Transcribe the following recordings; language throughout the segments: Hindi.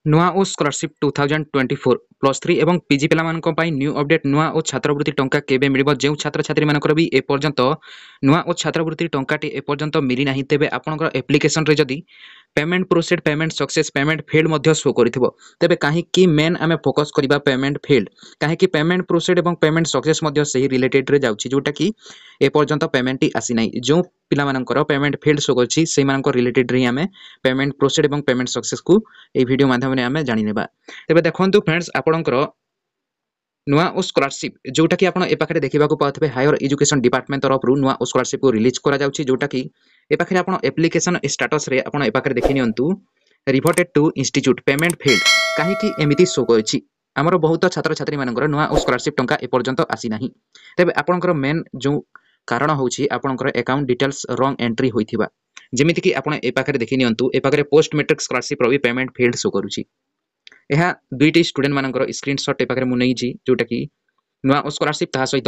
नुआ ओ स्कॉलरशिप 2024 प्लस 3 एवं पीजी पिलामानक पई न्यू अपडेट नुआ ओ छात्रवृत्ति टंका केबे मिलिबो जेउ छात्र छात्री मानकर भी ए पर्यंत नुआ ओ छात्रवृत्ति टंकाटी ए पर्यंत मिली नाही तेबे आपनकर एप्लिकेशन रे जदी payment processed payment success payment failed मध्य शो करिथिबो तेबे काहे कि मेन आमे फोकस करिबा पेमेंट फेल्ड काहे कि पेमेंट प्रोसेड एवं पेमेंट सक्सेस मध्य सही रिलेटेड रे जाउची जोटा कि ए पर्यंत पेमेंट टी आसी नाही जो पिला मानकर पेमेंट फेल्ड शो करछि सेहि मानकर रिलेटेड रे आमे पेमेंट प्रोसेड एवं पेमेंट सक्सेस को ए वीडियो माध्यम रे आमे जानि नेबा तेबे देखंतु फ्रेंड्स आपनकर नुआ ओ स्कॉलरशिप जोटा कि आपण ए पाखरे देखिबाकू पाउथबे हायर एजुकेशन डिपार्टमेंट तरफ रु नुआ ओ स्कॉलरशिप को रिलीज करा जाउची जोटा कि ए पाखरे आपण एप्लिकेशन स्टेटस रे आपण ए पाखरे देखि नियंतु reverted to institute payment failed काहे कि एमिति शो करछि हमर बहुत छात्र छात्री मानकर नुआ ओ स्कॉलरशिप टंका ए पर्यंत आसी नाही तेबे आपनकर मेन जो कारण होउछि आपनकर अकाउंट डिटेल्स रॉन्ग एंट्री होइथिबा जेमिति कि आपण ए पाखरे देखि नियंतु ए पाखरे पोस्ट मैट्रिक स्कॉलरशिप रो भी पेमेंट फेल्ड शो करूछि यह दुईटी स्टूडेंट मानकर स्क्रीनशॉट ए पाखरे मु नै छी जोटा कि नुआ स्कॉलरशिप ता सहित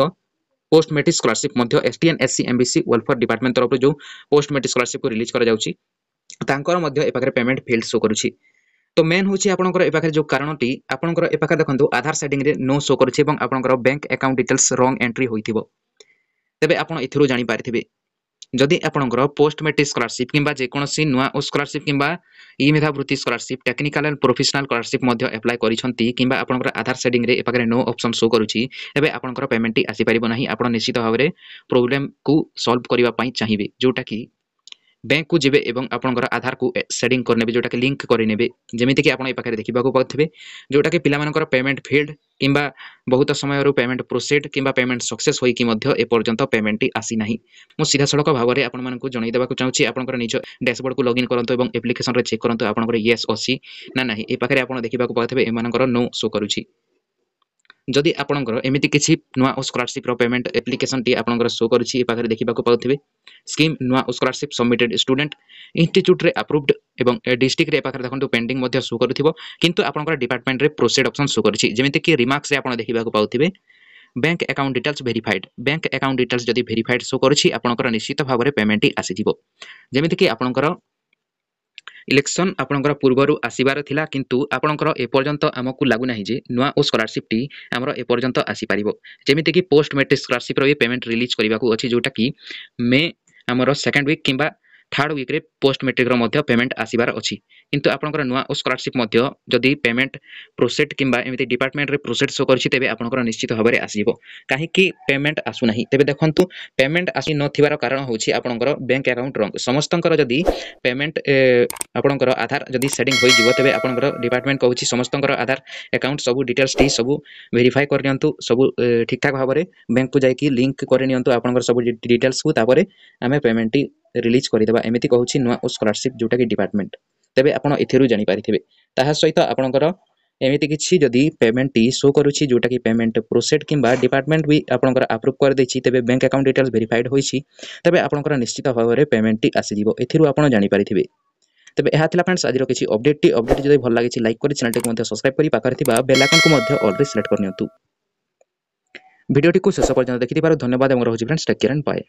पोस्ट मैट्रिक स्कॉलरशिप मध्य ST and SC MBC welfare department तरफ जो पोस्ट मैट्रिक स्कॉलरशिप को रिलीज करा जाउची तांकर मध्य ए पाखरे पेमेंट फेल्ड शो करूची तो मेन होची आपनकर ए पाखरे जो कारणटी आपनकर ए पाखरे देखंतु आधार सेटिंग रे नो शो करूची एवं आपनकर bank account details wrong entry होइथिबो तबे आपण एथिरो जानि पारिथिबे जदि आपनकर पोस्ट मैट्रिक स्कॉलरशिप किंबा जे कोनोसी नुआ ओ स्कॉलरशिप किंबा ई मेधावृत्ति scholarship technical and professional scholarship मध्य अप्लाई करिसंती किंबा आपनकर आधार सेटिंग रे ए पाखरे नो ऑप्शन शो करूची एबे आपनकर पेमेंट टी आसी परिबो नाही आपण निश्चित भाबरे प्रॉब्लम को सॉल्व करिवा पई चाहिबे जोटा कि बैंक को जेबे एवं आपनकर आधार को सेटिंग करनेबे जोटा कि लिंक करिनेबे जेमिति कि आपण ए पाखरे देखिबा को पाथबे जोटा कि पिला मानकर पेमेंट फेल्ड किंबा बहुत समय रो पेमेंट प्रोसेड किंबा पेमेंट सक्सेस होई कि मध्य ए पर्यंत पेमेंट टी आसी नाही मो सीधा सड़क भाबरे आपण मानकु जणाई देबा को चाहूची आपनकर निज डैशबोर्ड को लॉगिन करंतो एवं एप्लिकेशन रे चेक करंतो आपनकर यस ओसी ना नाही ए पाखरे आपण देखिबा को पाथबे ए मानकर नो शो करूची जदि आपनकर एमिति किछि नुआ ओ स्कॉलरशिप रो पेमेंट एप्लिकेशन टी आपनकर शो करूची ए पाखरे देखिबा को पाउथिबे स्कीम नुआ ओ स्कॉलरशिप सबमिटेड स्टूडेंट इंस्टीट्यूट रे अप्रूव्ड एवं डिस्ट्रिक्ट रे पाखरे देखंतु पेंडिंग मध्य शो करूथिबो किंतु आपनकर डिपार्टमेंट रे प्रोसेड ऑप्शन शो करूची जेमिति कि रिमार्क्स रे आपण देखिबा को पाउथिबे bank account details verified bank account details जदि वेरीफाइड शो करूची आपनकर निश्चित भाबरे पेमेंट टी आसी जिवो जेमिति कि आपनकर इलेक्शन आपनकर पूर्वरु आसीबार थिला किंतु आपनकर ए पर्यंत हमकु लागु नाही जे नुआ ओ स्कॉलरशिप टी हमरो ए पर्यंत आसी परिबो जेमिति कि पोस्ट मैट्रिक स्कॉलरशिप रो पेमेंट रिलीज करिबा को अछि जोटा कि मे हमरो सेकंड वीक किंबा थर्ड वीक रे पोस्ट मैट्रिक रो मध्य पेमेंट आसीबार अछि किंतु आपनकर नुआ ओ स्कॉलरशिप मध्य जदि पेमेंट प्रोसेड किंबा एमिति डिपार्टमेंट रे प्रोसेड शो करछि तेबे आपनकर निश्चित भाबरे आसीबो काहे कि पेमेंट आसु नाही तेबे देखंतु पेमेंट आसी न थिबार कारण होछि आपनकर बैंक अकाउंट रंग समस्तंकर जदि पेमेंट आपनकर आधार जदि सेटिंग होई जिवो तेबे आपनकर डिपार्टमेंट कहूछि समस्तंकर आधार अकाउंट सब डिटेल्स टी सब वेरीफाई कर नियंतु सब ठीक ठाक भाबरे बैंक को जाय कि लिंक कर नियंतु आपनकर सब डिटेल्स को तापरे हमें पेमेंट टी रिलीज करि देबा एमिति कहूछि नुआ ओ स्कॉलरशिप जोटा कि डिपार्टमेंट तेबे आपण एथिरु जानि पारिथिबे ताहा सहित आपनकर एमिति किछि जदि पेमेंट टी शो करूछि जोटा कि पेमेंट प्रोसेड किंबा डिपार्टमेंट भी आपनकर अप्रूव कर दैछि तेबे बैंक अकाउंट डिटेल्स वेरीफाइड होइछि तेबे आपनकर निश्चित भाबरे पेमेंट टी आसी जिवो एथिरु आपण जानि पारिथिबे तेबे एहा थिला फ्रेंड्स आजिरो किछि अपडेट जदि भल लागिछि लाइक करि चैनल को मध्ये सब्सक्राइब करि पाखरे थिबा बेल आइकन को मध्ये ऑल रे सिलेक्ट कर नियंतु वीडियो टी को शेष पर्यंत देखिथिबारु धन्यवाद एवं रहउछि friends take care and bye.